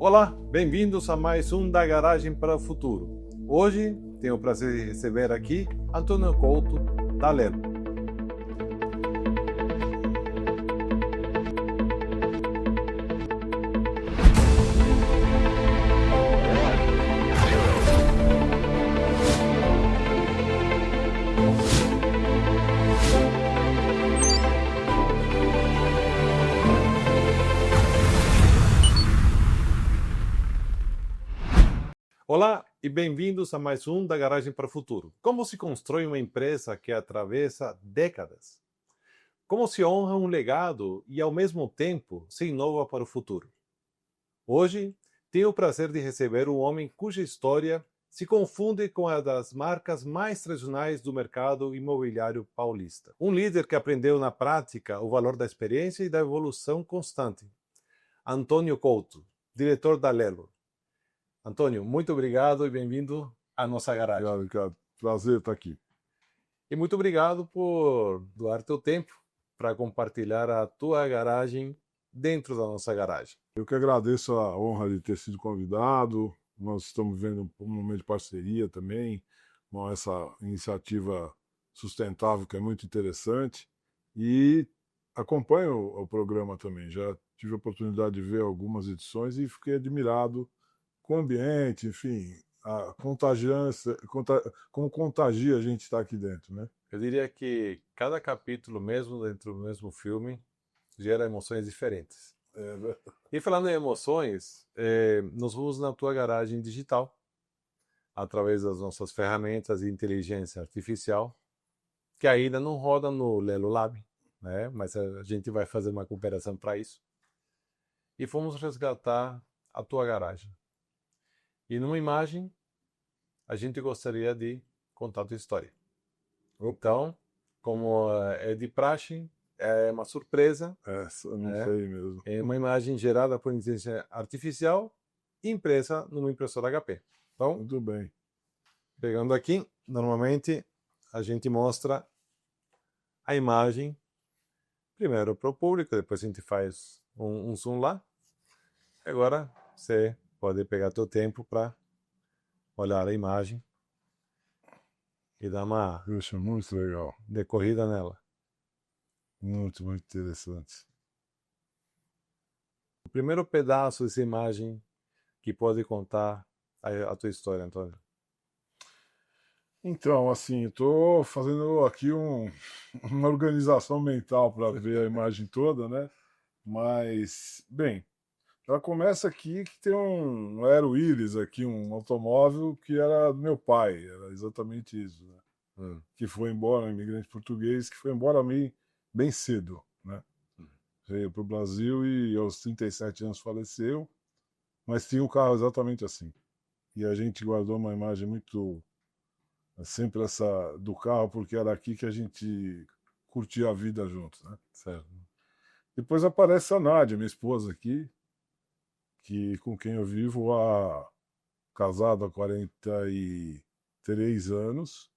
Olá, bem-vindos a mais um da Garagem para o Futuro. Hoje tenho o prazer de receber aqui Antônio Couto, da Lelo. Olá e bem-vindos a mais um da Garagem para o Futuro. Como se constrói uma empresa que atravessa décadas? Como se honra um legado e, ao mesmo tempo, se inova para o futuro? Hoje, tenho o prazer de receber um homem cuja história se confunde com a das marcas mais tradicionais do mercado imobiliário paulista. Um líder que aprendeu na prática o valor da experiência e da evolução constante. Antônio Couto, diretor da Lelo. Antônio, muito obrigado e bem-vindo à nossa garagem. Obrigado, Ricardo. Prazer estar aqui. E muito obrigado por doar teu tempo para compartilhar a tua garagem dentro da nossa garagem. Eu que agradeço a honra de ter sido convidado. Nós estamos vivendo um momento de parceria também, com essa iniciativa sustentável que é muito interessante. E acompanho o programa também. Já tive a oportunidade de ver algumas edições e fiquei admirado com o ambiente, enfim, a contagiância, como contagia a gente estar aqui dentro, né? Eu diria que cada capítulo, mesmo dentro do mesmo filme, gera emoções diferentes. E falando em emoções, nós vamos na tua garagem digital, através das nossas ferramentas de inteligência artificial, que ainda não roda no Lelo Lab, né? Mas a gente vai fazer uma cooperação para isso. E fomos resgatar a tua garagem. E numa imagem, a gente gostaria de contar a tua história. Então, como é de praxe, é uma surpresa. Eu não sei mesmo. É uma imagem gerada por inteligência artificial e impressa numa impressora HP. Então, Muito bem. pegando aqui, normalmente a gente mostra a imagem primeiro para o público, depois a gente faz um zoom lá. Agora, você pode pegar teu tempo para olhar a imagem e dar uma Puxa, muito legal. decorrida nela. Muito, muito interessante. O primeiro pedaço dessa imagem que pode contar a tua história, Antônio. Então, assim, estou fazendo aqui uma organização mental para ver a imagem toda, né? Mas, bem, ela começa aqui que tem um Aero Willys aqui, um automóvel que era do meu pai, era exatamente isso, né? Que foi embora, um imigrante português, que foi embora bem cedo, né? Veio para o Brasil e aos 37 anos faleceu, mas tinha um carro exatamente assim. E a gente guardou uma imagem muito, sempre essa do carro, porque era aqui que a gente curtia a vida juntos, né? Certo. Depois aparece a Nádia, minha esposa aqui, com quem eu vivo casado há 43 anos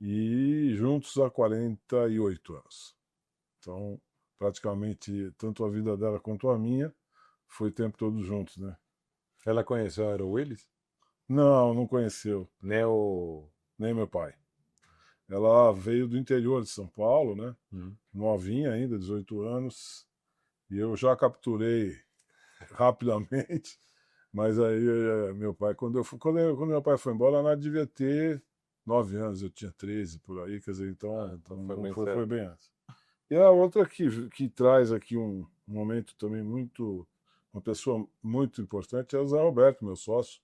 e juntos há 48 anos. Então, praticamente, tanto a vida dela quanto a minha, foi o tempo todo juntos, né? Ela conheceu a Aero Willis? Não conheceu, nem meu pai. Ela veio do interior de São Paulo, né? Novinha ainda, 18 anos, e eu já capturei rapidamente, mas aí meu pai, quando meu pai foi embora, ela devia ter 9 anos, eu tinha 13 por aí, quer dizer, então foi bem antes. E a outra que traz aqui um momento também uma pessoa muito importante é o Zé Roberto, meu sócio,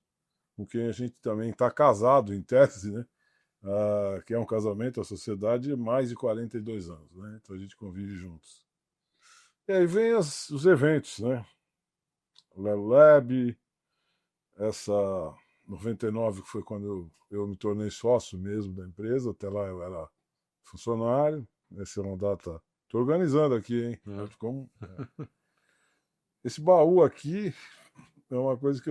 com quem a gente também está casado, em tese, né? Que é um casamento, a sociedade, de mais de 42 anos, né? Então a gente convive juntos. E aí vem os eventos, né? O Lelo Lab, essa 99, que foi quando eu me tornei sócio mesmo da empresa, até lá eu era funcionário, essa é uma data. Estou organizando aqui, hein? Como? Esse baú aqui é uma coisa que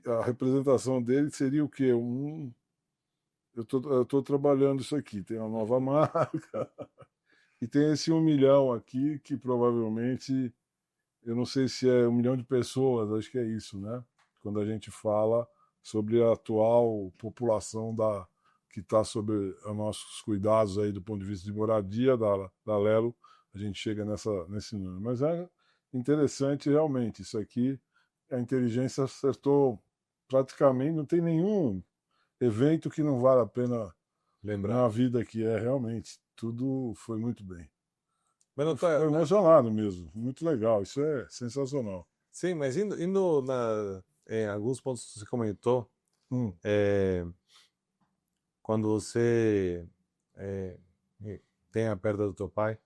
a representação dele seria o quê? Eu tô trabalhando isso aqui, tem uma nova marca, e tem esse 1 milhão aqui, que provavelmente eu não sei se é 1 milhão de pessoas, acho que é isso, né? Quando a gente fala sobre a atual população que está sob os nossos cuidados aí do ponto de vista de moradia da Lelo, a gente chega nesse número. Mas é interessante realmente, isso aqui, a inteligência acertou praticamente, não tem nenhum evento que não vale a pena Lembrar. na vida, que é realmente, tudo foi muito bem. Mas não Foi emocionado mesmo, muito legal, isso é sensacional. Sim, mas indo em alguns pontos que você comentou, Hum. quando você é, tem a perda do teu pai,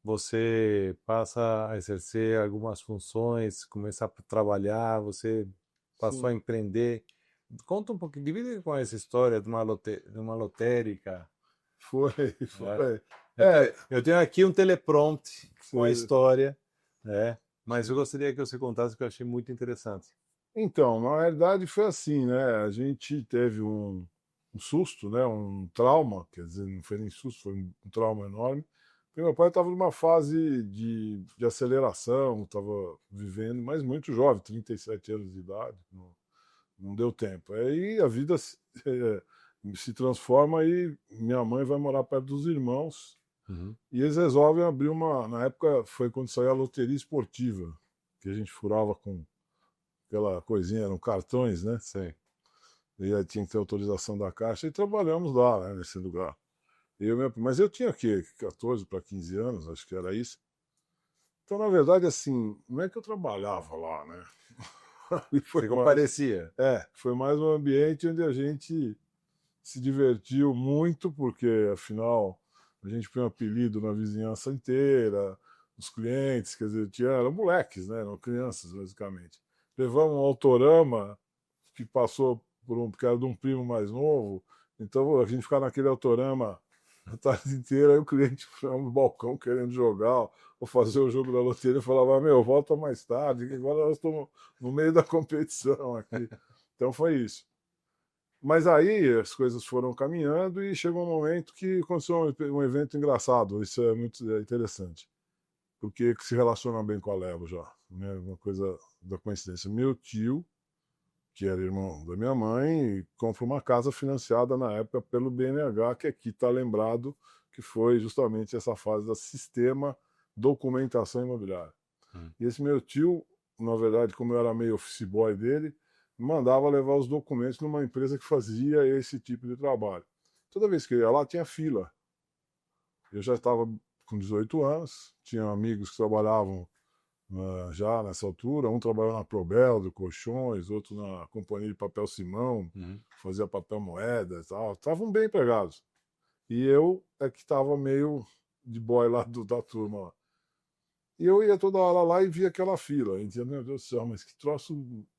você passa a exercer algumas funções, começar a trabalhar, você passou a Sim. empreender. Conta um pouquinho, divide com essa história de uma lotérica. Foi. Eu tenho aqui um teleprompter com a Foi. história, né? Mas eu gostaria que você contasse, que eu achei muito interessante. Então, na verdade foi assim, né? A gente teve um susto, né? Um trauma, quer dizer, não foi nem susto, foi um trauma enorme. Porque meu pai estava numa fase de aceleração, estava vivendo, mas muito jovem, 37 anos de idade, não deu tempo. Aí a vida se transforma e minha mãe vai morar perto dos irmãos. Uhum. E eles resolvem abrir na época foi quando saiu a loteria esportiva, que a gente furava com aquela coisinha, eram cartões, né? Sim. E aí tinha que ter autorização da Caixa, e trabalhamos lá, né, nesse lugar. Mas eu tinha o quê? 14 para 15 anos, acho que era isso. Então, na verdade, assim, não é que eu trabalhava lá, né? Você comparecia. Foi mais um ambiente onde a gente se divertiu muito, porque, afinal, a gente põe um apelido na vizinhança inteira, os clientes, quer dizer, eram moleques, né? Eram crianças, basicamente. Levamos um autorama que passou porque era de um primo mais novo, então a gente ficava naquele autorama a tarde inteira, aí o cliente no balcão querendo jogar ou fazer o jogo da loteria, eu falava, meu, volta mais tarde, que agora nós estamos no meio da competição aqui. Então foi isso. Mas aí as coisas foram caminhando e chegou um momento que aconteceu um evento engraçado, isso é muito interessante, porque se relaciona bem com a Lelo já, né? Uma coisa da coincidência. Meu tio, que era irmão da minha mãe, compra uma casa financiada na época pelo BNH, que aqui está lembrado que foi justamente essa fase da sistema documentação imobiliária. E esse meu tio, na verdade, como eu era meio office boy dele, mandava levar os documentos numa empresa que fazia esse tipo de trabalho. Toda vez que eu ia lá, tinha fila. Eu já estava com 18 anos, tinha amigos que trabalhavam já nessa altura, um trabalhava na Probel, de colchões, outro na Companhia de Papel Simão, fazia papel moeda e tal. Estavam bem empregados. E eu é que estava meio de boy lá da turma lá. E eu ia toda hora lá e via aquela fila. E dizia, meu Deus do céu, mas que troço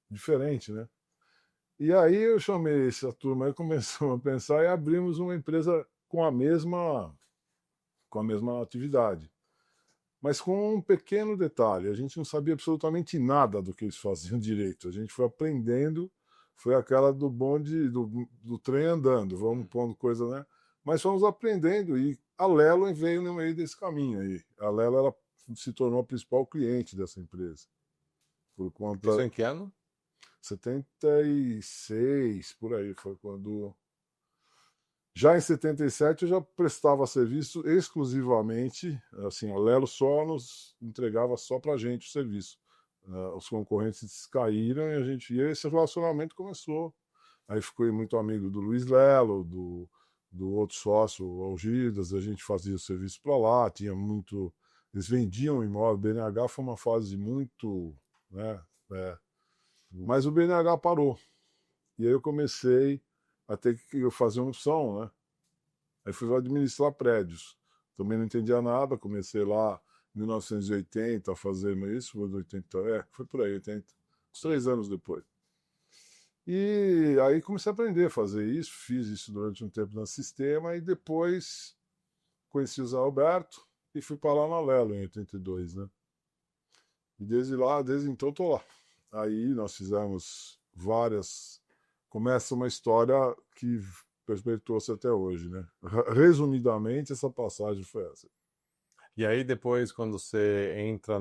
diferente, né? E aí eu chamei essa turma e começamos a pensar e abrimos uma empresa com a mesma atividade. Mas com um pequeno detalhe, a gente não sabia absolutamente nada do que eles faziam direito. A gente foi aprendendo, foi aquela do bonde, do trem andando, vamos pondo coisa, né? Mas fomos aprendendo e a Lelo veio no meio desse caminho aí. A Lelo ela se tornou a principal cliente dessa empresa. Por conta... Isso em que ano? 76, por aí, foi quando... Já em 77 eu já prestava serviço exclusivamente, assim, a Lelo só nos entregava só pra gente o serviço. Os concorrentes caíram e esse relacionamento começou. Aí fiquei muito amigo do Luiz Lelo, do outro sócio, o Algidas, a gente fazia o serviço para lá, tinha muito... Eles vendiam imóvel, o BNH foi uma fase muito... né, mas o BNH parou. E aí eu comecei a ter que fazer uma opção, né? Aí fui administrar prédios. Também não entendia nada, comecei lá em 1980 a fazer isso, foi 80, foi por aí, 80, uns 3 anos depois. E aí comecei a aprender a fazer isso, fiz isso durante um tempo no sistema e depois conheci o Zé Alberto e fui para lá na Lelo em 82, né? E desde então estou lá. Aí nós fizemos várias... Começa uma história que perpetuou-se até hoje, né? Resumidamente, essa passagem foi essa. E aí depois, quando você entra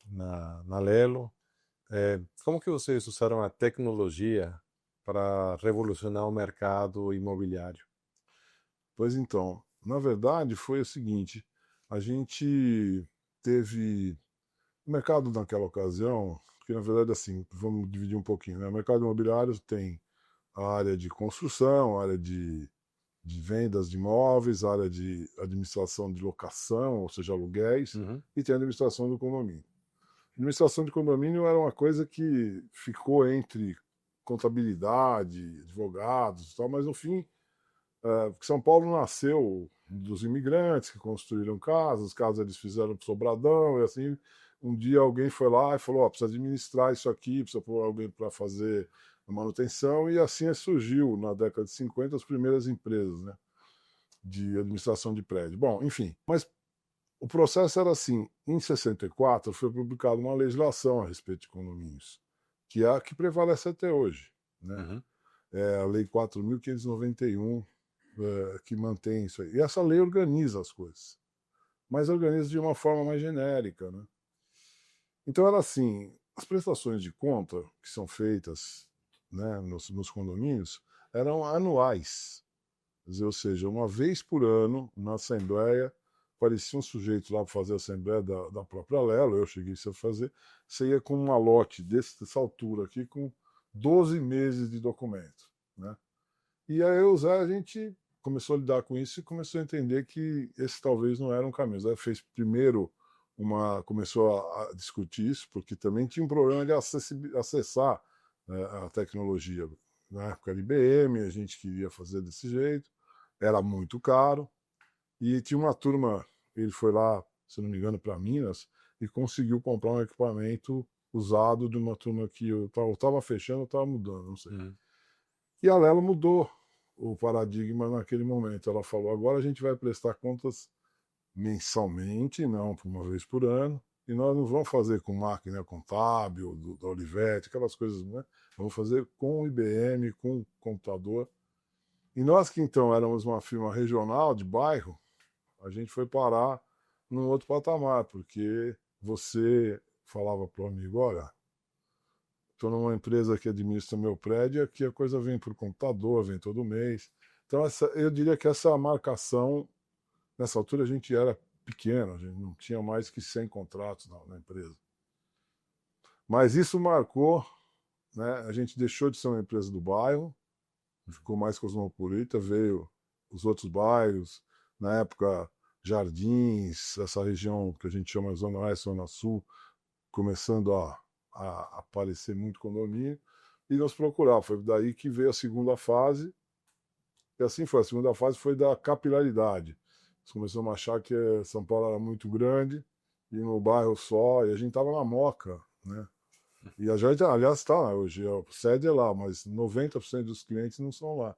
na Lelo. Como que vocês usaram a tecnologia para revolucionar o mercado imobiliário? Pois então, na verdade foi o seguinte, a gente teve o mercado naquela ocasião, porque na verdade assim, vamos dividir um pouquinho, né? O mercado imobiliário tem a área de construção, a área de vendas de imóveis, a área de administração de locação, ou seja, aluguéis, e tem a administração do condomínio. A administração de condomínio era uma coisa que ficou entre contabilidade, advogados e tal, mas no fim, São Paulo nasceu dos imigrantes que construíram casas, casas eles fizeram para Sobradão, e assim, um dia alguém foi lá e falou, precisa administrar isso aqui, precisa pôr alguém para fazer a manutenção, e assim surgiu, na década de 50, as primeiras empresas, né, de administração de prédio. Bom, enfim, mas o processo era assim, em 64 foi publicada uma legislação a respeito de condomínios, que é a que prevalece até hoje, né? É a Lei 4.591, que mantém isso aí. E essa lei organiza as coisas, mas organiza de uma forma mais genérica, né? Então era assim, as prestações de conta que são feitas, né, nos condomínios eram anuais, quer dizer, ou seja, uma vez por ano, na Assembleia, aparecia um sujeito lá para fazer a Assembleia da própria Lelo, eu cheguei a fazer, você ia com um malote dessa altura aqui, com 12 meses de documento, né? E aí o Zé, a gente começou a lidar com isso e começou a entender que esse talvez não era um caminho. O Zé fez primeiro começou a discutir isso, porque também tinha um problema de acessar, a tecnologia. Na época era IBM, a gente queria fazer desse jeito, era muito caro, e tinha uma turma, ele foi lá, se não me engano, para Minas, e conseguiu comprar um equipamento usado de uma turma que eu estava fechando ou estava mudando, não sei. E a Lelo mudou o paradigma naquele momento. Ela falou, agora a gente vai prestar contas mensalmente, não por uma vez por ano, e nós não vamos fazer com máquina contábil, da Olivetti, aquelas coisas, né? Vamos fazer com o IBM, com o computador. E nós que então éramos uma firma regional, de bairro, a gente foi parar num outro patamar, porque você falava para o amigo, olha, estou numa empresa que administra meu prédio, aqui a coisa vem por computador, vem todo mês. Então eu diria que essa marcação, nessa altura a gente era pequeno, a gente não tinha mais que 100 contratos na empresa. Mas isso marcou, né? A gente deixou de ser uma empresa do bairro, ficou mais cosmopolita, veio os outros bairros, na época Jardins, essa região que a gente chama Zona Oeste, Zona Sul, começando a aparecer muito condomínio, e nos procurar. Foi daí que veio a segunda fase, e assim foi. A segunda fase foi da capilaridade. Nós começamos a achar que São Paulo era muito grande, e no bairro só, e a gente estava na Moca, né? E a gente, aliás, está hoje, a sede é lá, mas 90% dos clientes não são lá.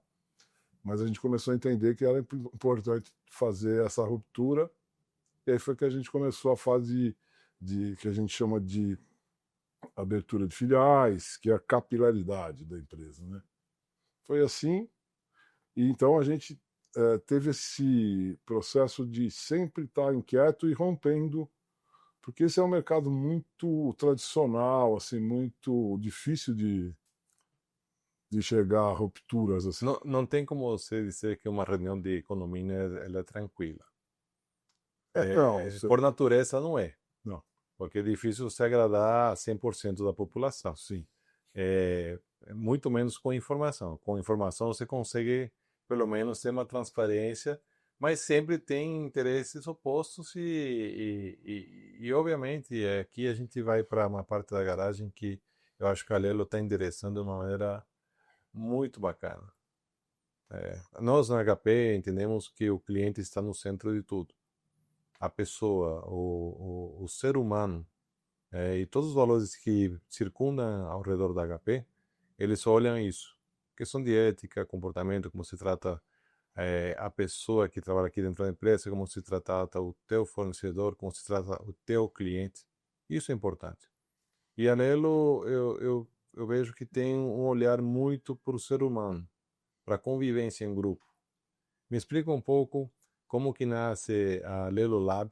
Mas a gente começou a entender que era importante fazer essa ruptura, e aí foi que a gente começou a fase que a gente chama de abertura de filiais, que é a capilaridade da empresa, né? Foi assim, e então a gente teve esse processo de sempre estar inquieto e rompendo, porque esse é um mercado muito tradicional, assim, muito difícil de chegar a rupturas assim. Não tem como você dizer que uma reunião de condomínio ela é tranquila. Não, por natureza não é. Não. Porque é difícil você agradar 100% da população. Sim. Muito menos com informação. Com informação você consegue, pelo menos, ter uma transparência, mas sempre tem interesses opostos e obviamente, aqui a gente vai para uma parte da garagem que eu acho que a Lelo está endereçando de uma maneira muito bacana. Nós na HP entendemos que o cliente está no centro de tudo. A pessoa, o ser humano, e todos os valores que circundam ao redor da HP, eles olham isso. Questão de ética, comportamento, como se trata a pessoa que trabalha aqui dentro da empresa, como se trata o teu fornecedor, como se trata o teu cliente. Isso é importante. E a Lelo, eu vejo que tem um olhar muito para o ser humano, para a convivência em grupo. Me explica um pouco como que nasce a Lelo Lab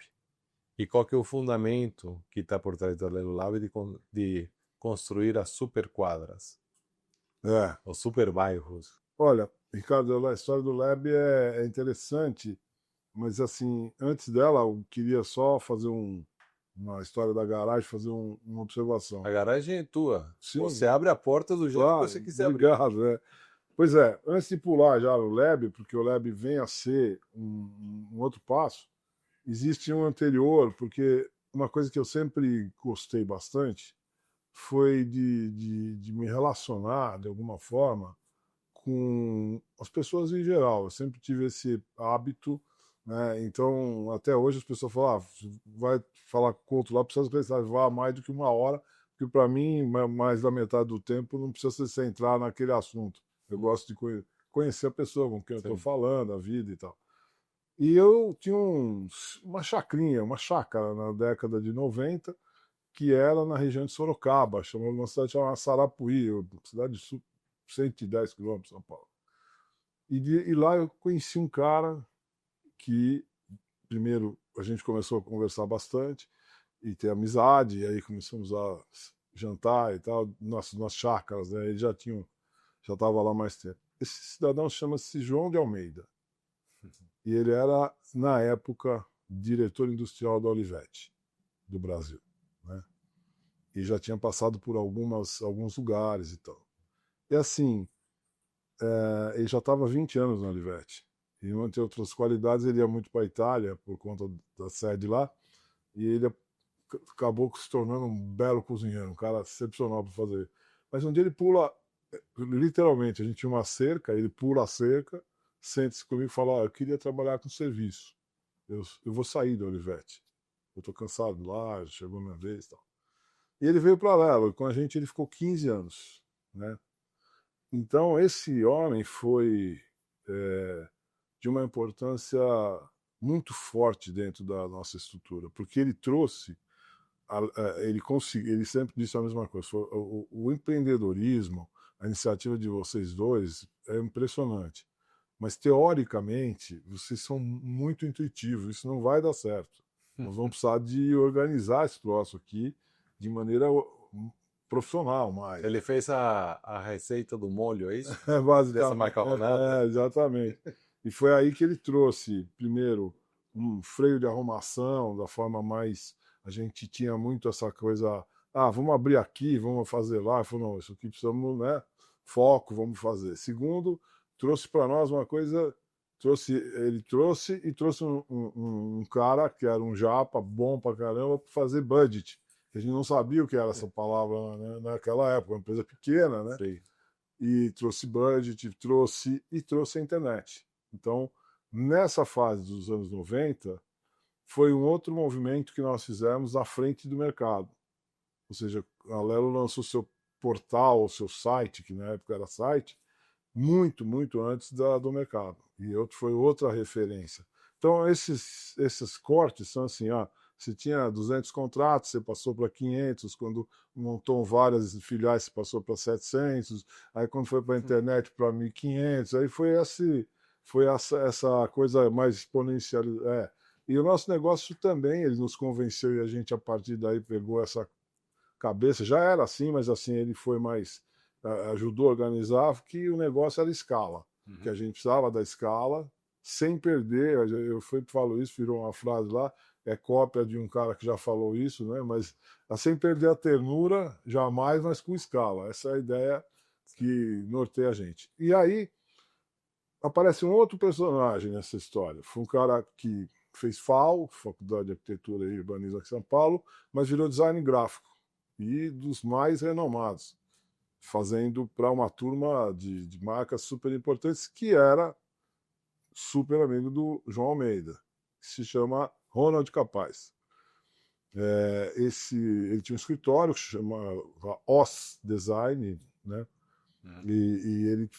E qual que é o fundamento que está por trás da Lelo Lab de construir as superquadras, É. os superbairros? Olha, Ricardo, a história do Lab é interessante, mas assim, antes dela, eu queria só fazer uma história da garagem, fazer uma observação. A garagem é tua. Sim, Você abre a porta do jeito que você claro, quiser abrir. obrigado. Pois é, antes de pular já o Lab, porque o Lab vem a ser um outro passo, existe um anterior, porque uma coisa que eu sempre gostei bastante foi de me relacionar, de alguma forma, com as pessoas em geral. Eu sempre tive esse hábito, né? Então, até hoje as pessoas falam, vai falar com o outro lá, precisa pensar, vá mais do que uma hora, porque para mim, mais da metade do tempo, não precisa se centrar naquele assunto. Eu gosto de conhecer a pessoa com quem eu estou falando, a vida e tal. E eu tinha uma chacrinha, uma chácara na década de 90, que era na região de Sorocaba, uma cidade chamada Sarapuí, cidade de 110 quilômetros de São Paulo. E lá eu conheci um cara que, primeiro, a gente começou a conversar bastante e ter amizade, e aí começamos a jantar e tal, nas chácaras, né? Ele já estava lá mais tempo. Esse cidadão chama-se João de Almeida. E ele era, na época, diretor industrial da Olivetti, do Brasil, né? E já tinha passado por alguns lugares e tal. E assim, ele já estava 20 anos na Olivetti. E, entre outras qualidades, ele ia muito para a Itália, por conta da sede lá, e ele acabou se tornando um belo cozinheiro, um cara excepcional para fazer. Mas um dia ele pula, literalmente, a gente tinha uma cerca, ele pula a cerca, sente-se comigo e fala, eu queria trabalhar com serviço. Eu vou sair da Olivetti. Eu estou cansado lá, chegou a minha vez e tal. E ele veio para lá, com a gente ele ficou 15 anos, né? Então, esse homem foi de uma importância muito forte dentro da nossa estrutura, porque ele trouxe, ele sempre disse a mesma coisa, o empreendedorismo, a iniciativa de vocês dois é impressionante, mas teoricamente vocês são muito intuitivos, isso não vai dar certo. Nós vamos precisar de organizar esse troço aqui de maneira profissional mais. Ele fez a receita do molho, é isso? Basicamente. Dessa macarronada? Exatamente. E foi aí que ele trouxe, primeiro, um freio de arrumação, da forma mais. A gente tinha muito essa coisa. Ah, vamos abrir aqui, vamos fazer lá. Ele falou, não, isso aqui precisamos, né? Foco, vamos fazer. Segundo, trouxe para nós uma coisa. Ele trouxe e trouxe um cara que era um japa bom pra caramba para fazer budget. A gente não sabia o que era essa palavra, né, naquela época, uma empresa pequena, né? Sim. E trouxe budget, trouxe a internet. Então, nessa fase dos anos 90, foi um outro movimento que nós fizemos à frente do mercado. Ou seja, a Lelo lançou seu portal, o seu site, que na época era site, muito, muito antes do mercado. E foi outra referência. Então, esses cortes são assim, você tinha 200 contratos, você passou para 500, quando montou várias filiais, você passou para 700, aí quando foi para a internet para 1.500, aí foi essa coisa mais exponencial. E o nosso negócio também, ele nos convenceu e a gente, a partir daí, pegou essa cabeça, já era assim, mas assim, ele foi mais, ajudou a organizar, que o negócio era escala, que a gente precisava da escala, sem perder, eu sempre falo isso, virou uma frase lá, é cópia de um cara que já falou isso, né? Mas sem perder a ternura, jamais, mas com escala. Essa é a ideia que norteia a gente. E aí aparece um outro personagem nessa história. Foi um cara que fez FAU, Faculdade de Arquitetura e Urbanismo aqui em São Paulo, mas virou design gráfico e dos mais renomados, fazendo para uma turma de marcas super importantes, que era super amigo do João Almeida, que se chama Ronald Capaz. Ele tinha um escritório que se chamava OS Design, né? E ele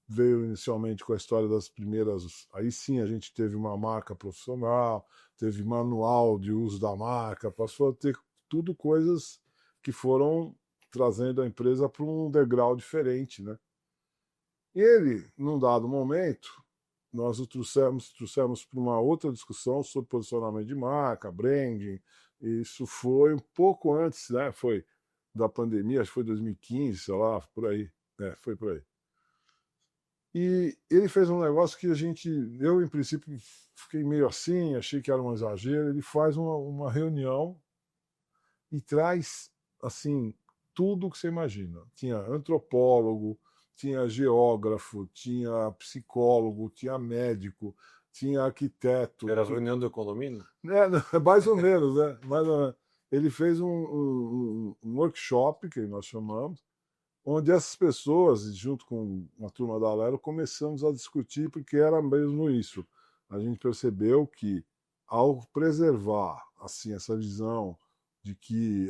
veio inicialmente com a história das primeiras. Aí sim a gente teve uma marca profissional, teve manual de uso da marca, passou a ter tudo coisas que foram trazendo a empresa para um degrau diferente, né? E ele, num dado momento, nós o trouxemos para uma outra discussão sobre posicionamento de marca, branding. Isso foi um pouco antes, né? Foi da pandemia, acho que foi 2015, sei lá, por aí. Foi por aí. E ele fez um negócio que eu em princípio fiquei meio assim, achei que era um exagero. Ele faz uma reunião e traz assim tudo o que você imagina. Tinha antropólogo, tinha geógrafo, tinha psicólogo, tinha médico, tinha arquiteto. Era a reunião do condomínio? Mais ou menos, né? Mais ou menos. Ele fez um workshop, que nós chamamos, onde essas pessoas, junto com uma turma da Alero, começamos a discutir, porque era mesmo isso. A gente percebeu que, ao preservar assim essa visão de que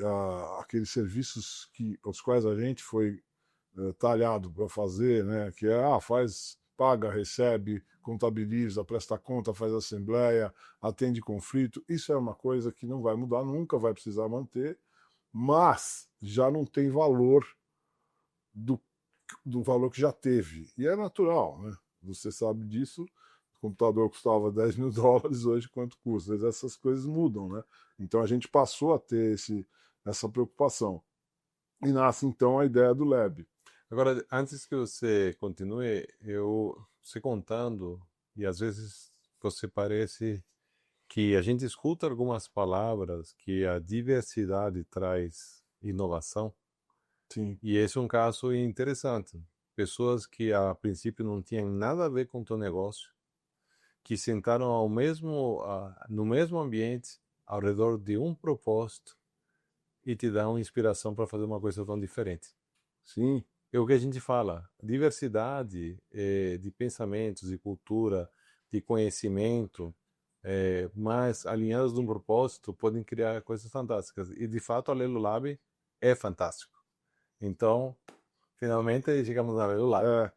aqueles serviços os quais a gente foi talhado para fazer, né, que faz, paga, recebe, contabiliza, presta conta, faz assembleia, atende conflito, isso é uma coisa que não vai mudar, nunca vai precisar manter, mas já não tem valor do valor que já teve. E é natural, né? Você sabe disso. O computador custava $10.000, hoje quanto custa? Essas coisas mudam, né? Então a gente passou a ter essa preocupação. E nasce então a ideia do Lab. Agora, antes que você continue, você contando, e às vezes você parece que a gente escuta algumas palavras que a diversidade traz inovação. Sim. E esse é um caso interessante. Pessoas que a princípio não tinham nada a ver com o teu negócio, que sentaram no mesmo ambiente, ao redor de um propósito, e te dão inspiração para fazer uma coisa tão diferente. Sim. É o que a gente fala, diversidade de pensamentos, de cultura, de conhecimento, mas alinhados num propósito, podem criar coisas fantásticas. E, de fato, a Lelo Lab é fantástico. Então, finalmente, chegamos na Lelo Lab.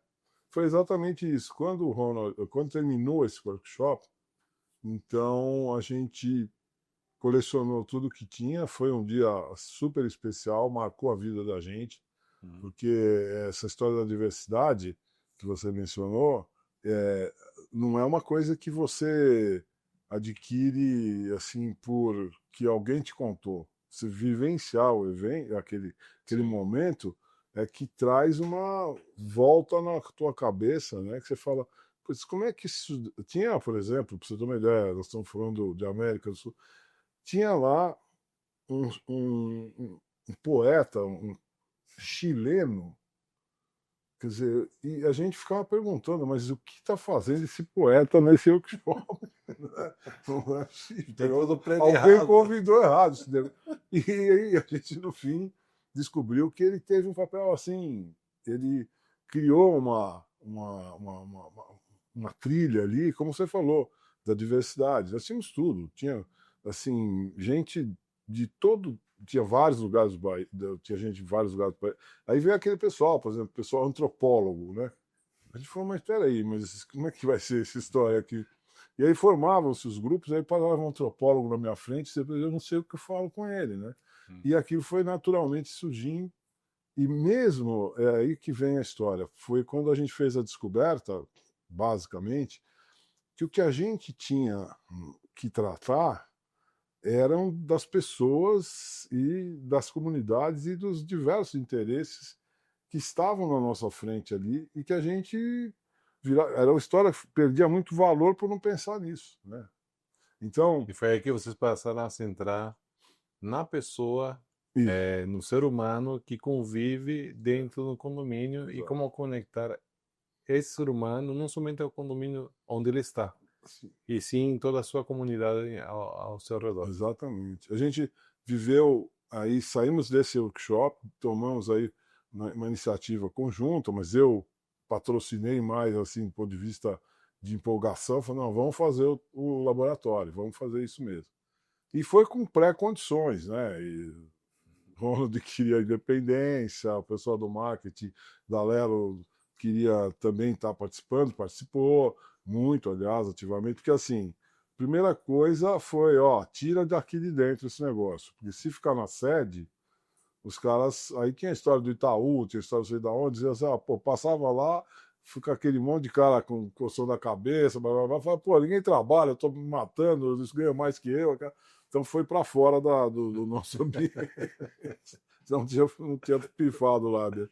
Foi exatamente isso. Quando terminou esse workshop, então a gente colecionou tudo que tinha. Foi um dia super especial, marcou a vida da gente, porque essa história da diversidade que você mencionou não é uma coisa que você adquire assim por que alguém te contou. Você vivenciar o evento, aquele momento, é que traz uma volta na tua cabeça, né? Que você fala, pois como é que isso tinha, por exemplo, para você ter uma ideia, nós estamos falando de América do Sul, tinha lá um poeta, um chileno. Quer dizer, e a gente ficava perguntando, mas o que está fazendo esse poeta nesse workshop? Não é possível. Alguém convidou errado. E aí a gente, no fim, descobriu que ele teve um papel assim, ele criou uma trilha ali, como você falou, da diversidade. Nós tínhamos tudo. Tinha assim, gente de todo. Tinha vários lugares do Bahia, tinha gente de vários lugares do país. Aí veio aquele pessoal, por exemplo, pessoal antropólogo, né? A gente falou, mas peraí, mas como é que vai ser essa história aqui? E aí formavam-se os grupos, aí parava um antropólogo na minha frente, eu não sei o que eu falo com ele, né? E aquilo foi naturalmente surgindo. E mesmo, é aí que vem a história, foi quando a gente fez a descoberta, basicamente, que o que a gente tinha que tratar eram das pessoas e das comunidades e dos diversos interesses que estavam na nossa frente ali e que a gente era uma história que perdia muito valor por não pensar nisso, né? Então, e foi aí que vocês passaram a centrar na pessoa, no ser humano que convive dentro do condomínio. Exato. E como conectar esse ser humano não somente ao condomínio onde ele está, e sim toda a sua comunidade ao seu redor. Exatamente. A gente viveu aí, saímos desse workshop, tomamos aí uma iniciativa conjunta, mas eu patrocinei mais, assim, do ponto de vista de empolgação, falei, não, vamos fazer o laboratório, vamos fazer isso mesmo. E foi com pré-condições, né? E Ronald queria independência, o pessoal do marketing da Lelo queria também estar participando, participou muito, aliás, ativamente, porque assim, primeira coisa foi, tira daqui de dentro esse negócio, porque se ficar na sede, os caras, aí tinha a história do Itaú, tinha a história não sei de onde, dizia assim, passava lá, fica aquele monte de cara com coçando a cabeça, blá, blá, blá, fala, pô, ninguém trabalha, eu tô me matando, eles ganham mais que eu. Então foi para fora do nosso ambiente. não tinha pifado lá, né?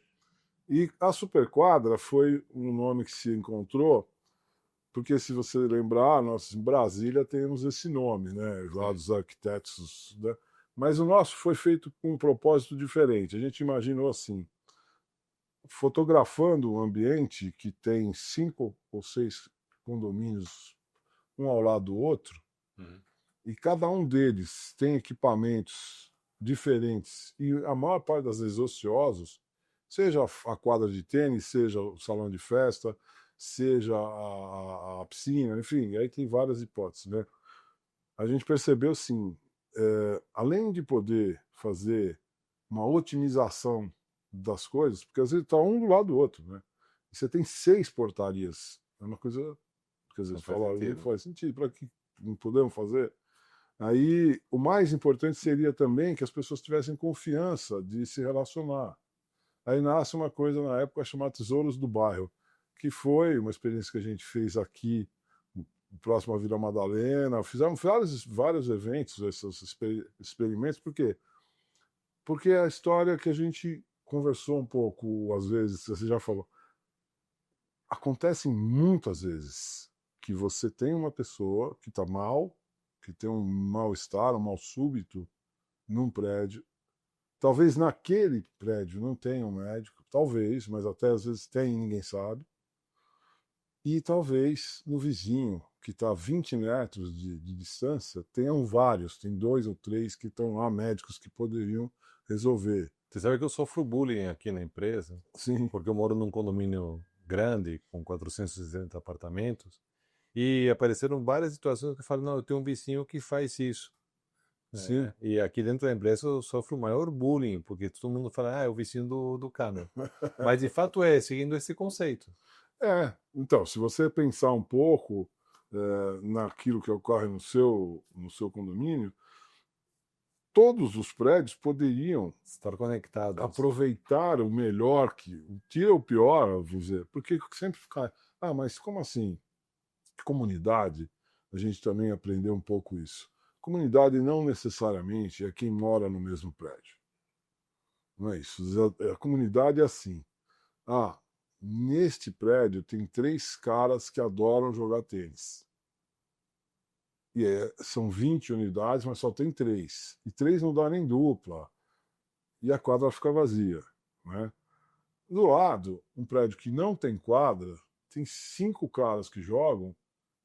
E a Superquadra foi um nome que se encontrou, porque se você lembrar, nós em Brasília temos esse nome, né? Lá dos arquitetos, né? Mas o nosso foi feito com um propósito diferente. A gente imaginou assim, fotografando um ambiente que tem 5 ou 6 condomínios um ao lado do outro, e cada um deles tem equipamentos diferentes, e a maior parte das vezes ociosos, seja a quadra de tênis, seja o salão de festa, seja a piscina, enfim, aí tem várias hipóteses, né? A gente percebeu, sim, além de poder fazer uma otimização das coisas, porque às vezes está um do lado do outro, né? E você tem 6 portarias, é uma coisa que às vezes fala, não faz sentido, para que não podemos fazer? Aí o mais importante seria também que as pessoas tivessem confiança de se relacionar. Aí nasce uma coisa na época chamada Tesouros do Bairro, que foi uma experiência que a gente fez aqui, próximo à Vila Madalena. Fizemos vários eventos, esses experimentos, por quê? Porque é a história que a gente conversou um pouco, às vezes, você já falou. Acontece muitas vezes que você tem uma pessoa que está mal, que tem um mal-estar, um mal súbito num prédio. Talvez naquele prédio não tenha um médico, talvez, mas até às vezes tem e ninguém sabe. E talvez no vizinho, que está a 20 metros de distância, tenham vários, tem 2 ou 3 que estão lá, médicos que poderiam resolver. Você sabe que eu sofro bullying aqui na empresa? Sim. Porque eu moro num condomínio grande, com 460 apartamentos, e apareceram várias situações que eu falo, não, eu tenho um vizinho que faz isso. Sim. E aqui dentro da empresa eu sofro o maior bullying, porque todo mundo fala, ah, é o vizinho do cara. Mas de fato é, seguindo esse conceito. Então, se você pensar um pouco naquilo que ocorre no seu condomínio, todos os prédios poderiam estar conectados, aproveitar o melhor, tira o pior, vou dizer, porque sempre fica, mas como assim? Comunidade, a gente também aprendeu um pouco isso. Comunidade não necessariamente é quem mora no mesmo prédio. Não é isso. A comunidade é assim. Neste prédio tem 3 caras que adoram jogar tênis. E são 20 unidades, mas só tem 3. E 3 não dá nem dupla. E a quadra fica vazia. Né? Do lado, um prédio que não tem quadra, tem 5 caras que jogam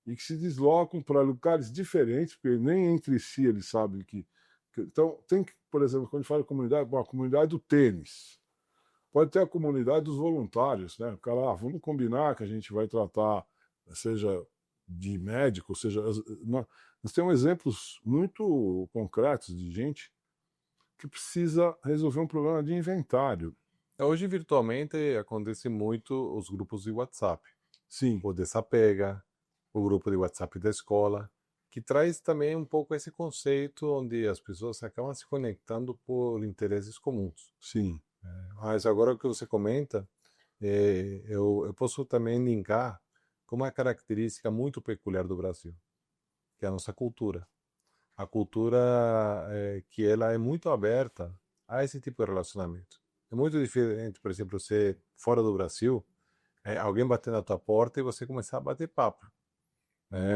e que se deslocam para lugares diferentes, porque nem entre si eles sabem que. Então, tem que, por exemplo, quando a gente fala de comunidade, a comunidade do tênis. Pode ter a comunidade dos voluntários, né? O cara, vamos combinar que a gente vai tratar, seja de médico, seja. Nós temos exemplos muito concretos de gente que precisa resolver um problema de inventário. Hoje, virtualmente, acontece muito os grupos de WhatsApp. Sim. O Desapega, o grupo de WhatsApp da escola, que traz também um pouco esse conceito onde as pessoas acabam se conectando por interesses comuns. Sim. Mas agora o que você comenta, eu posso também linkar com uma característica muito peculiar do Brasil, que é a nossa cultura. A cultura que ela é muito aberta a esse tipo de relacionamento. É muito diferente, por exemplo, você fora do Brasil, alguém bater na tua porta e você começar a bater papo.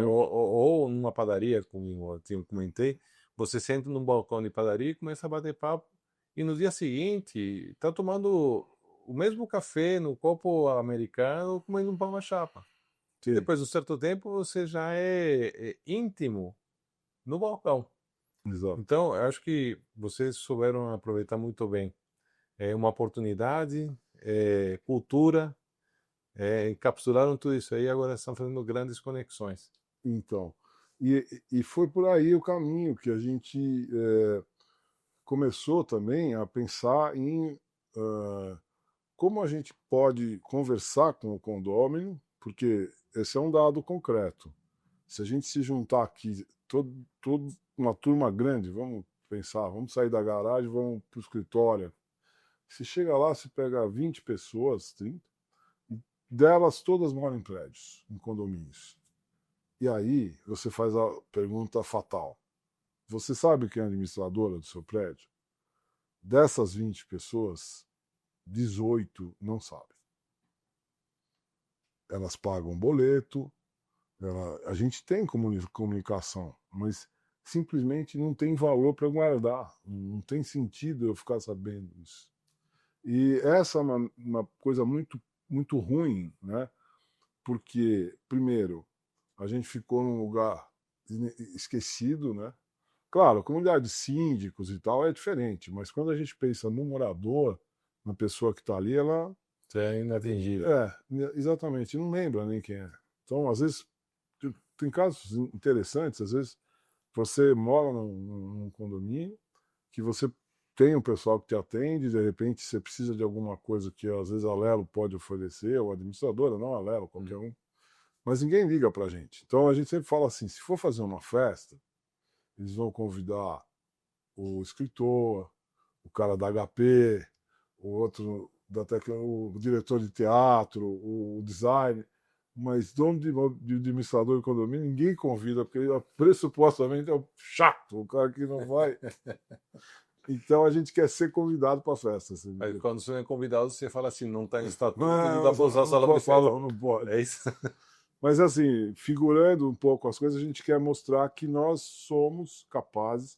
Ou numa padaria, como eu comentei, você senta num balcão de padaria e começa a bater papo, e no dia seguinte está tomando o mesmo café no copo americano, comendo um pão na chapa. Sim. Depois de um certo tempo você já é íntimo no balcão. Exato. Então, eu acho que vocês souberam aproveitar muito bem. É uma oportunidade, cultura, encapsularam tudo isso aí, agora estão fazendo grandes conexões. Então, e foi por aí o caminho que a gente começou também a pensar em como a gente pode conversar com o condômino, porque esse é um dado concreto. Se a gente se juntar aqui, todo uma turma grande, vamos pensar, vamos sair da garagem, vamos para o escritório. Se chega lá, se pega 20 pessoas, 30, delas todas moram em prédios, em condomínios. E aí você faz a pergunta fatal. Você sabe quem é a administradora do seu prédio? Dessas 20 pessoas, 18 não sabem. Elas pagam boleto, a gente tem comunicação, mas simplesmente não tem valor para guardar. Não tem sentido eu ficar sabendo isso. E essa é uma coisa muito, muito ruim, né? Porque, primeiro, a gente ficou num lugar esquecido, né? Claro, a comunidade de síndicos e tal é diferente, mas quando a gente pensa no morador, na pessoa que está ali, ela... É inatingível. Exatamente, não lembra nem quem é. Então, às vezes, tem casos interessantes, às vezes você mora num condomínio que você tem um pessoal que te atende, de repente você precisa de alguma coisa que às vezes a Lelo pode oferecer, ou a administradora, não a Lelo, qualquer um, mas ninguém liga pra gente. Então a gente sempre fala assim, se for fazer uma festa, eles vão convidar o escritor, o cara da HP, o outro o diretor de teatro, o design, mas dono de administrador de condomínio ninguém convida, porque pressupostamente é o chato, o cara que não vai. Então a gente quer ser convidado para a festa. Assim. Aí, quando você é convidado, você fala assim, não está em estatuto, não dá para usar a sala de festa. Não pode. É isso? Mas assim, figurando um pouco as coisas, a gente quer mostrar que nós somos capazes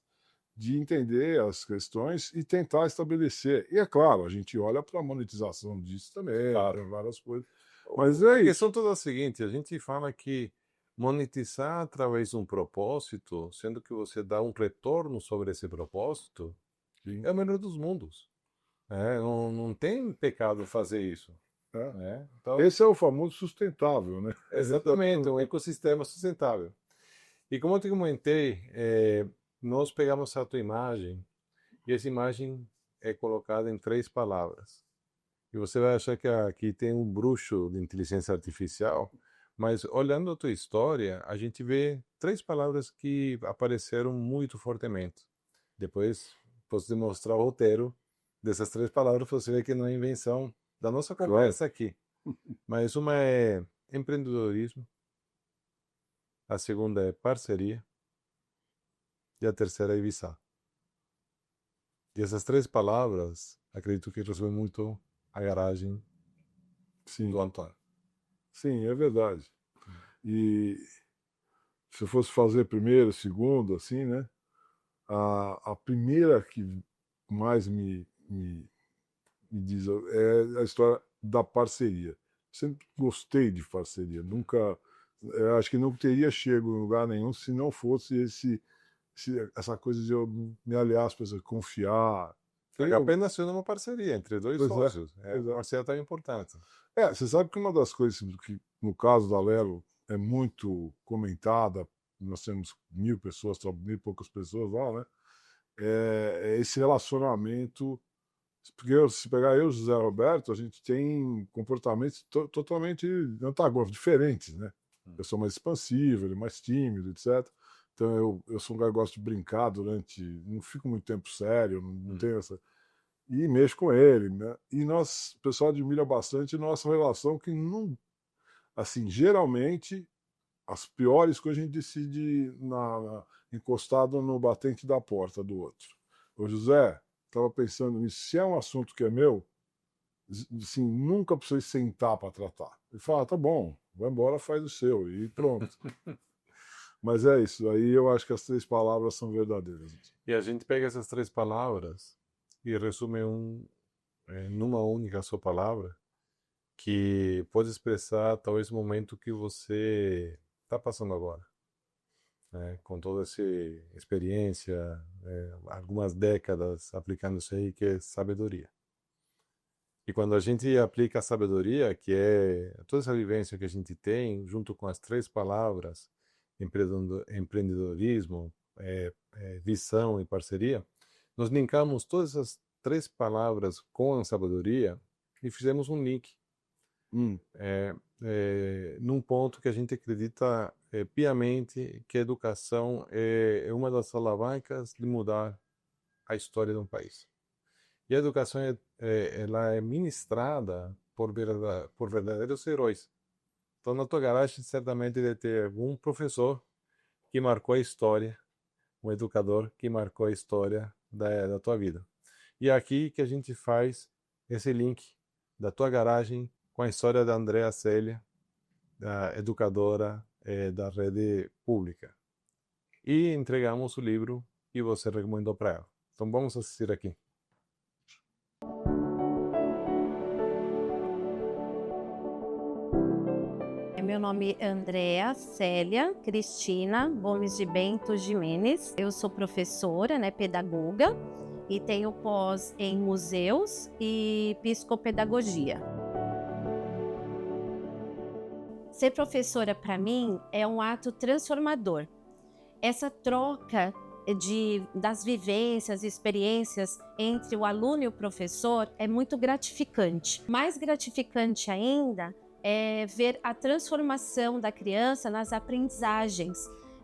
de entender as questões e tentar estabelecer. E é claro, a gente olha para a monetização disso também, claro, várias coisas. Mas é isso. A questão toda é a seguinte, a gente fala que monetizar através de um propósito, sendo que você dá um retorno sobre esse propósito, Sim. é o melhor dos mundos. Não tem pecado fazer isso. Então, esse é o famoso sustentável, né? Exatamente, um ecossistema sustentável. E como eu te comentei, nós pegamos a tua imagem e essa imagem é colocada em 3 palavras. E você vai achar que aqui tem um bruxo de inteligência artificial, mas olhando a tua história, a gente vê 3 palavras que apareceram muito fortemente. Depois posso demonstrar o roteiro dessas 3 palavras, você vê que não é invenção da nossa conversa aqui. Mas uma é empreendedorismo, a segunda é parceria e a terceira é Ibiza. E essas 3 palavras, acredito que resumem muito a garagem do Antônio. Sim, é verdade. E se eu fosse fazer primeiro, segundo, assim, né? A primeira que mais me diz é a história da parceria. Sempre gostei de parceria. Nunca, acho que não teria chego em lugar nenhum se não fosse essa coisa de eu me aliar às pessoas, confiar. Apenas sendo uma parceria entre 2 sócios. É uma parceria tão importante. Você sabe que uma das coisas que, no caso da Lelo, é muito comentada, nós temos 1.000 pessoas, 1.000 e poucas pessoas lá, né? É esse relacionamento. Porque se pegar eu e o José Roberto, a gente tem comportamentos totalmente antagônicos, diferentes, né? Eu sou mais expansivo, ele é mais tímido, etc. Então eu sou um cara que gosta de brincar não fico muito tempo sério, não tenho essa... E mexo com ele, né? E o pessoal admira bastante nossa relação, que não... Assim, geralmente, as piores coisas a gente decide encostado no batente da porta do outro. Ô José, estava pensando nisso, se é um assunto que é meu, assim, nunca precisa sentar para tratar. Ele fala, tá bom, vai embora, faz o seu, e pronto. Mas é isso, aí eu acho que as 3 palavras são verdadeiras. E a gente pega essas 3 palavras e resume numa única só palavra, que pode expressar talvez o momento que você está passando agora. Com toda essa experiência, algumas décadas aplicando isso aí, que é sabedoria. E quando a gente aplica a sabedoria, que é toda essa vivência que a gente tem, junto com as 3 palavras, empreendedorismo, visão e parceria, nós linkamos todas essas 3 palavras com a sabedoria e fizemos um link. Num ponto que a gente acredita piamente que a educação é uma das alavancas de mudar a história de um país. E a educação ela é ministrada por verdadeiros heróis. Então, na tua garagem, certamente deve ter algum professor que marcou a história, um educador que marcou a história da tua vida. E é aqui que a gente faz esse link da tua garagem com a história da Andrea Célia, da educadora da rede pública. E entregamos o livro que você recomendou para ela. Então vamos assistir aqui. Meu nome é Andrea Célia Cristina Gomes de Bento Jimenez. Eu sou professora, pedagoga, e tenho pós em museus e psicopedagogia. Ser professora, para mim, é um ato transformador. Essa troca das vivências e experiências entre o aluno e o professor é muito gratificante. Mais gratificante ainda é ver a transformação da criança nas aprendizagens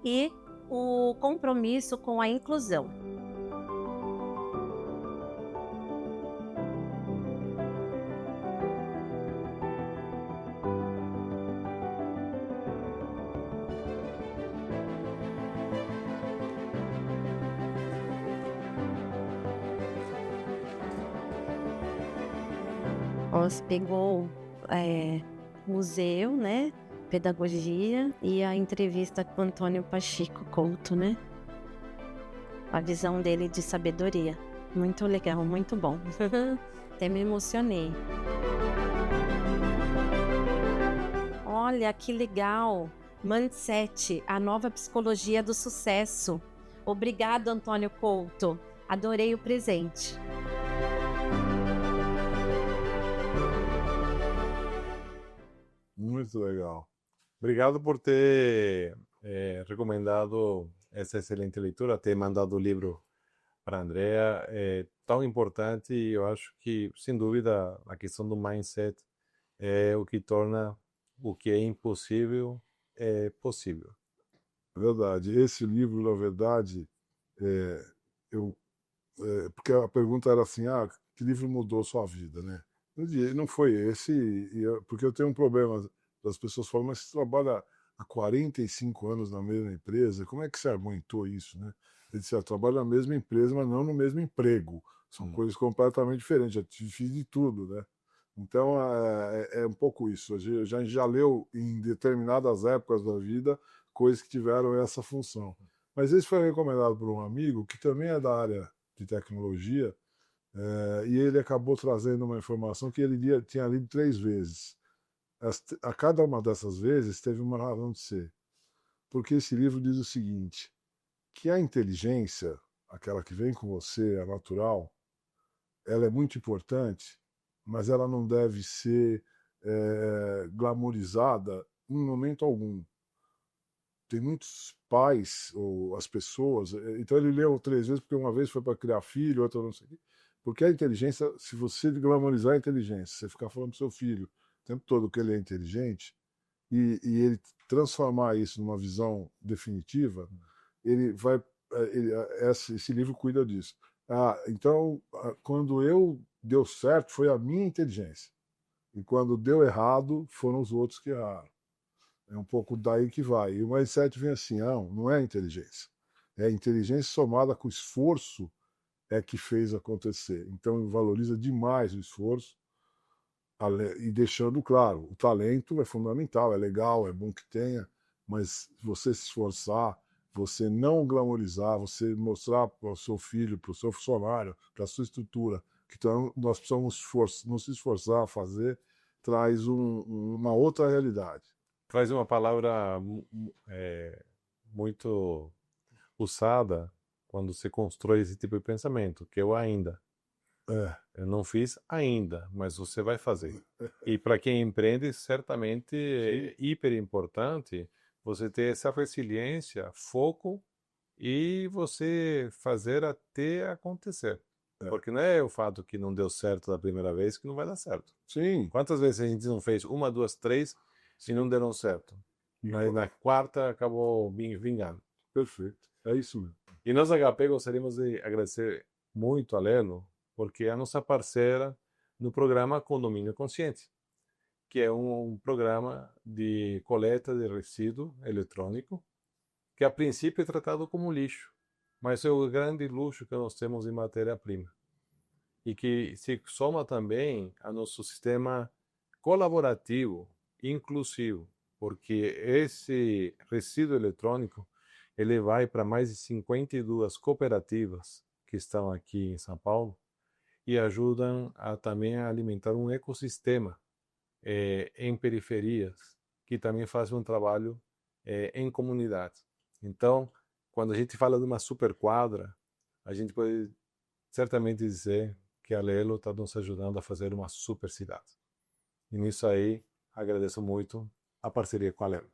e o compromisso com a inclusão. Nós pegou museu, pedagogia e a entrevista com Antônio Pacheco Couto, a visão dele de sabedoria. Muito legal, muito bom. Até me emocionei. Olha que legal! Mindset, a nova psicologia do sucesso. Obrigado, Antônio Couto. Adorei o presente. Muito legal. Obrigado por ter recomendado essa excelente leitura, ter mandado o livro para a Andrea. É tão importante e eu acho que, sem dúvida, a questão do mindset é o que torna o que é impossível possível. Verdade. Esse livro, na verdade, porque a pergunta era assim, que livro mudou sua vida, Não foi esse, porque eu tenho um problema das pessoas falam, mas você trabalha há 45 anos na mesma empresa, como é que você aguentou isso, Eu disse, eu trabalho na mesma empresa, mas não no mesmo emprego. São coisas completamente diferentes, já fiz de tudo, Então, é um pouco isso. A gente já leu em determinadas épocas da vida coisas que tiveram essa função. Mas esse foi recomendado por um amigo que também é da área de tecnologia, e ele acabou trazendo uma informação que ele tinha lido 3 vezes. A cada uma dessas vezes teve uma razão de ser. Porque esse livro diz o seguinte, que a inteligência, aquela que vem com você, a natural, ela é muito importante, mas ela não deve ser glamourizada em momento algum. Tem muitos pais, ou as pessoas, então ele leu 3 vezes, porque uma vez foi para criar filho, outra não sei o quê. Porque a inteligência, se você glamourizar a inteligência, você ficar falando para o seu filho o tempo todo que ele é inteligente, e ele transformar isso numa visão definitiva, ele vai, esse livro cuida disso. Então, quando deu certo, foi a minha inteligência. E quando deu errado, foram os outros que erraram. É um pouco daí que vai. E o mindset vem assim, não é inteligência. É a inteligência somada com esforço que fez acontecer. Então, valoriza demais o esforço e deixando claro, o talento é fundamental, é legal, é bom que tenha, mas você se esforçar, você não glamorizar, você mostrar para o seu filho, para o seu funcionário, para a sua estrutura, que nós precisamos nos esforçar a fazer, traz uma outra realidade. Traz uma palavra muito usada quando se constrói esse tipo de pensamento, que é o ainda. Eu não fiz ainda, mas você vai fazer. E para quem empreende, certamente é hiper importante você ter essa resiliência, foco e você fazer até acontecer. Porque não é o fato que não deu certo da primeira vez que não vai dar certo. Sim. Quantas vezes a gente não fez 1, 2, 3 e não deram certo? Na quarta acabou vingando. Perfeito. É isso mesmo. E nós, HP, gostaríamos de agradecer muito a Leno porque é a nossa parceira no programa Condomínio Consciente, que é um programa de coleta de resíduo eletrônico, que a princípio é tratado como lixo, mas é o grande luxo que nós temos em matéria-prima. E que se soma também a nosso sistema colaborativo, inclusivo, porque esse resíduo eletrônico ele vai para mais de 52 cooperativas que estão aqui em São Paulo e ajudam também a alimentar um ecossistema em periferias que também fazem um trabalho em comunidade. Então, quando a gente fala de uma superquadra, a gente pode certamente dizer que a Lelo está nos ajudando a fazer uma super cidade. E nisso aí, agradeço muito a parceria com a Lelo.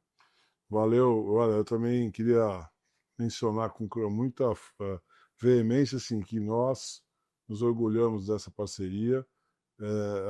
Valeu. Olha, eu também queria mencionar com muita veemência assim, que nós nos orgulhamos dessa parceria.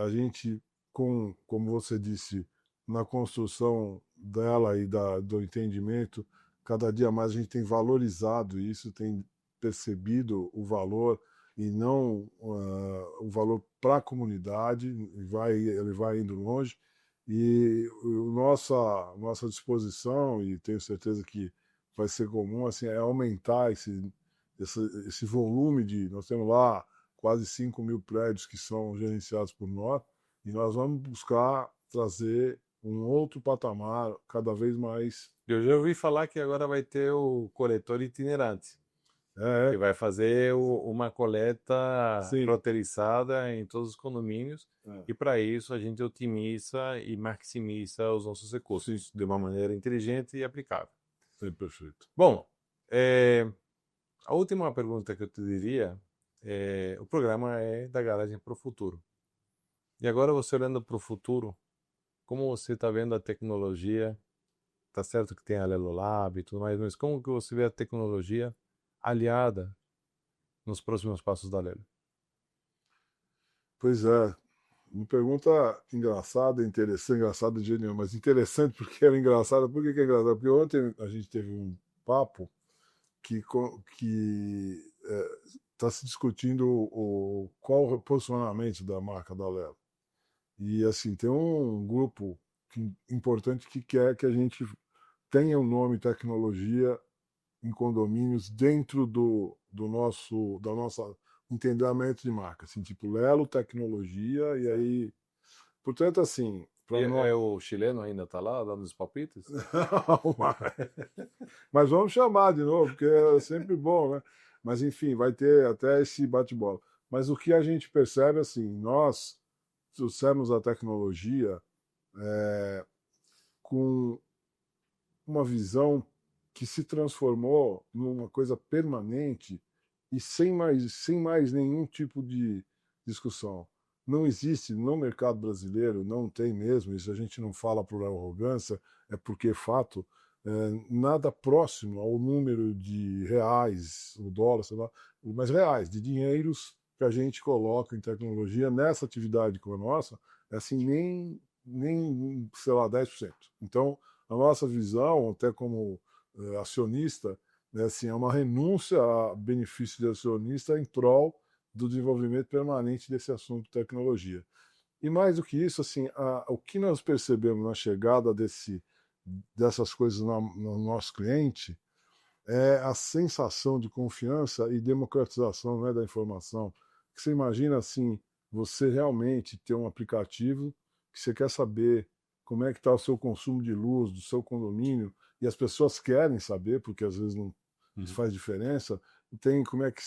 A gente, como você disse, na construção dela e do entendimento, cada dia mais a gente tem valorizado isso, tem percebido o valor e não o valor para a comunidade, ele vai indo longe. E nossa disposição, e tenho certeza que vai ser comum, assim, é aumentar esse volume nós temos lá quase 5.000 prédios que são gerenciados por nós, e nós vamos buscar trazer um outro patamar cada vez mais. Eu já ouvi falar que agora vai ter o coletor itinerante, que vai fazer uma coleta roteirizada em todos os condomínios, e para isso a gente otimiza e maximiza os nossos recursos de uma maneira inteligente e aplicável. Perfeito. Bom, a última pergunta que eu te diria o programa é da Garagem para o Futuro. E agora você olhando para o futuro, como você está vendo a tecnologia? Tá certo que tem a Lelo Lab e tudo mais, mas como que você vê a tecnologia aliada nos próximos passos da Lelo? Pois é, uma pergunta engraçada, interessante, engraçada de jeito nenhum, mas interessante porque era engraçada. Por que é engraçada? Porque ontem a gente teve um papo que está se discutindo qual o posicionamento da marca da Lelo. E assim, tem um grupo importante que quer que a gente tenha um nome tecnologia em condomínios dentro do nosso entendimento de marca, assim, tipo Lelo Tecnologia, e aí, portanto, assim... O chileno ainda está lá, dando os palpites? Não, mas vamos chamar de novo, porque é sempre bom, né? Mas, enfim, vai ter até esse bate-bola. Mas o que a gente percebe, assim, nós trouxemos a tecnologia com uma visão que se transformou numa coisa permanente e sem mais nenhum tipo de discussão. Não existe no mercado brasileiro, não tem mesmo, isso a gente não fala por arrogância, é porque é fato, nada próximo ao número de reais, o dólar, sei lá, mas reais, de dinheiros que a gente coloca em tecnologia nessa atividade como a nossa, assim, nem sei lá, 10%. Então, a nossa visão, até como acionista, assim, é uma renúncia a benefício de acionista em prol do desenvolvimento permanente desse assunto de tecnologia. E mais do que isso, assim, o que nós percebemos na chegada dessas coisas no nosso cliente é a sensação de confiança e democratização, né, da informação. Que você imagina, assim, você realmente ter um aplicativo que você quer saber como é que está o seu consumo de luz do seu condomínio, e as pessoas querem saber, porque às vezes não faz diferença, tem como é que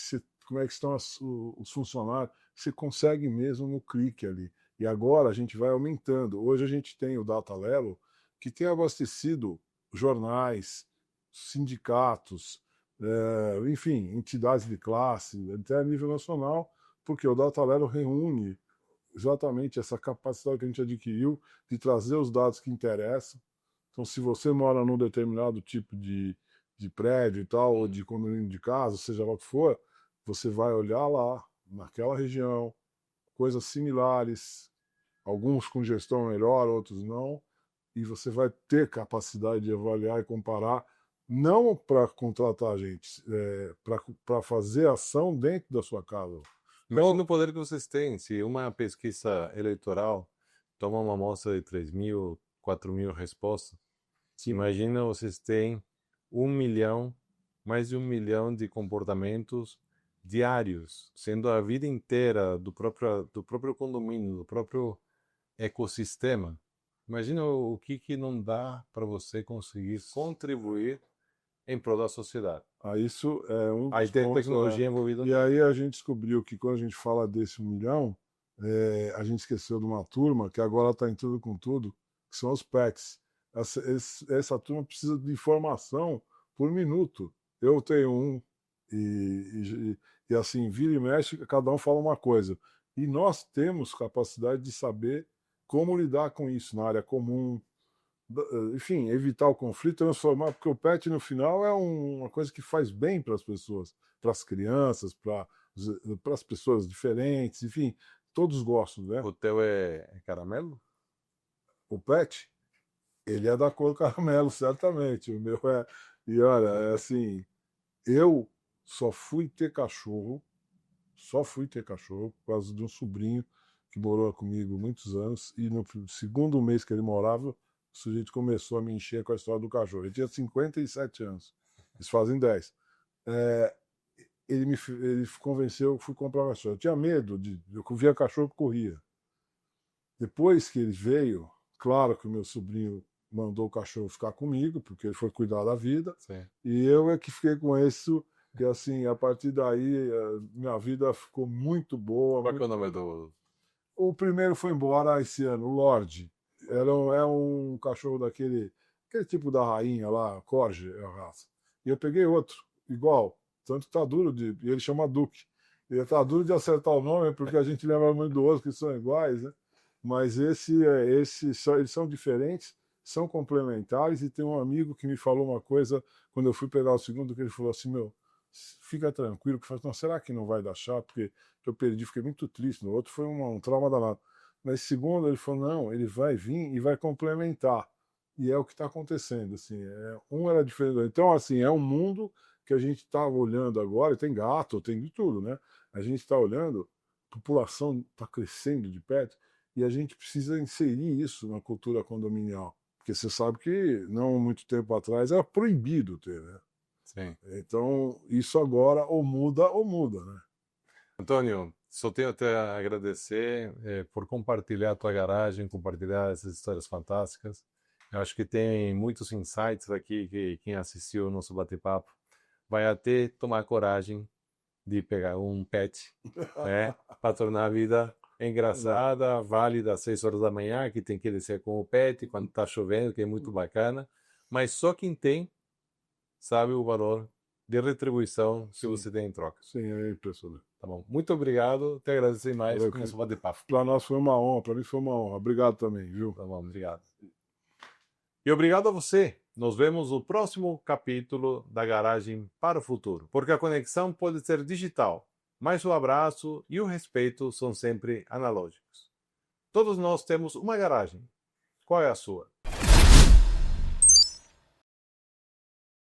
estão os funcionários, você consegue mesmo no clique ali. E agora a gente vai aumentando. Hoje a gente tem o Data Lelo, que tem abastecido jornais, sindicatos, enfim, entidades de classe, até a nível nacional, porque o Data Lelo reúne exatamente essa capacidade que a gente adquiriu de trazer os dados que interessam. Então, se você mora num determinado tipo de prédio e tal, ou de condomínio de casa, seja lá o que for, você vai olhar lá, naquela região, coisas similares, alguns com gestão melhor, outros não, e você vai ter capacidade de avaliar e comparar, não para contratar a gente, para fazer ação dentro da sua casa. Imagina o poder que vocês têm. Se uma pesquisa eleitoral toma uma amostra de 3.000, 4.000 respostas, imagina vocês têm 1 milhão, mais de 1 milhão de comportamentos diários, sendo a vida inteira do próprio condomínio, do próprio ecossistema. Imagina o que não dá para você conseguir contribuir em prol da sociedade. Isso é um Aí dos tem pontos, tecnologia envolvida. E aí a gente descobriu que quando a gente fala desse 1 milhão, a gente esqueceu de uma turma que agora está entrando com tudo, que são os pets. Essa turma precisa de informação por minuto. Eu tenho um, e assim, vira e mexe, cada um fala uma coisa. E nós temos capacidade de saber como lidar com isso na área comum, enfim, evitar o conflito, transformar, porque o pet no final é uma coisa que faz bem para as pessoas, para as crianças, para as pessoas diferentes, enfim, todos gostam, né? O teu é caramelo? O pet, ele é da cor caramelo, certamente. O meu é. E olha, é assim, eu só fui ter cachorro por causa de um sobrinho que morou comigo muitos anos, e no segundo mês que ele morava, o sujeito começou a me encher com a história do cachorro. Ele tinha 57 anos, eles fazem 10. Ele convenceu, eu fui comprar um cachorro. Eu tinha medo, eu via cachorro, corria. Depois que ele veio, claro que o meu sobrinho mandou o cachorro ficar comigo, porque ele foi cuidar da vida, Sim. E eu é que fiquei com isso, que assim, a partir daí, minha vida ficou muito boa. Qual que é o nome do... O primeiro foi embora esse ano, o Lorde. É um cachorro aquele tipo da rainha lá, Corgi, é a raça. E eu peguei outro, igual, tanto que tá duro e ele chama Duque. Ele tá duro de acertar o nome, porque a gente lembra muito do outro, que são iguais, né? Mas eles são diferentes, são complementares, e tem um amigo que me falou uma coisa, quando eu fui pegar o segundo, que ele falou assim, fica tranquilo, que falou, não, será que não vai dar chato? Porque eu perdi, fiquei muito triste, no outro foi um trauma danado. Mas segundo, ele falou, não, ele vai vir e vai complementar. E é o que está acontecendo, assim, um era diferente do outro. Então, assim, é um mundo que a gente está olhando agora, e tem gato, tem de tudo, né? A gente está olhando, a população está crescendo de perto, e a gente precisa inserir isso na cultura condominial. Porque você sabe que, não muito tempo atrás, era proibido ter, né? Sim. Então, isso agora ou muda, né? Antônio, só tenho até a agradecer por compartilhar a tua garagem, compartilhar essas histórias fantásticas. Eu acho que tem muitos insights aqui que quem assistiu o nosso bate-papo vai até tomar coragem de pegar um pet, né, para tornar a vida engraçada, válida às 6 horas da manhã, que tem que descer com o pet quando está chovendo, que é muito bacana. Mas só quem tem sabe o valor de retribuição que você tem em troca. Sim, é impressionante. Tá bom. Muito obrigado. Te agradecer mais por nosso bate-papo. Para nós foi uma honra, para mim foi uma honra. Obrigado também, viu? Tá bom, obrigado. E obrigado a você. Nos vemos no próximo capítulo da Garagem para o Futuro, porque a conexão pode ser digital, mas o abraço e o respeito são sempre analógicos. Todos nós temos uma garagem. Qual é a sua?